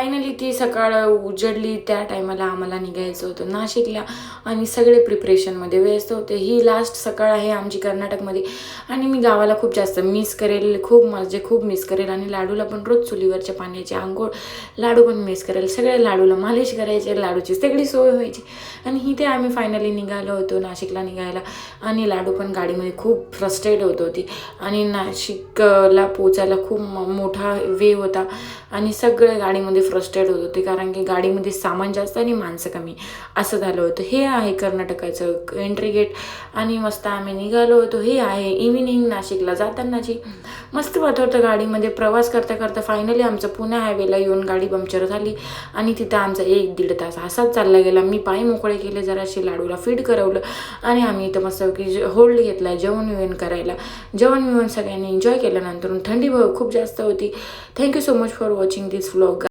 Finally ती सकाळ उजडली. त्या टायमाला आम्हाला निघायचं होतं नाशिकला आणि सगळे प्रिपरेशनमध्ये व्यस्त होते. ही लास्ट सकाळ आहे आमची कर्नाटकमध्ये आणि मी गावाला खूप जास्त मिस करेल, खूप मिस करेल. आणि लाडूला पण रोज चुलीवरच्या पाण्याची आंघोळ, लाडू पण मिस करेल. सगळ्या लाडूला मालिश करायचे, लाडूची सगळी सोय व्हायची. आणि इथे आम्ही फायनली निघालो होतो नाशिकला निघायला. आणि लाडू पण गाडीमध्ये खूप फ्रस्ट्रेट होत होती. आणि नाशिकला पोचायला खूप मोठा वे होता आणि सगळे गाडीमध्ये फ्रस्ट्रेट होत होते, कारण की गाडीमध्ये सामान जास्त आणि माणसं कमी असं झालं होतं. हे आहे कर्नाटकाचं एंट्री गेट. आणि मस्त आम्ही निघालो होतो. हे आहे इव्हिनिंग नाशिकला जातानाची. मस्त वाटत होतं गाडीमध्ये प्रवास करता करता. फायनली आमचं पुणे हायवेला येऊन गाडी पंक्चर झाली आणि तिथं आमचा 1-1.5 तास असाच चालला गेला. मी पाय मोकळे केले, जराशी लाडूला फीड करवलं आणि आम्ही इथं मस्त की होल्ड घेतला जेवण विवण करायला. जेवण विवण सगळ्यांनी एन्जॉय केल्यानंतर थंडी खूप जास्त होती. Thank you so much for watching this vlog.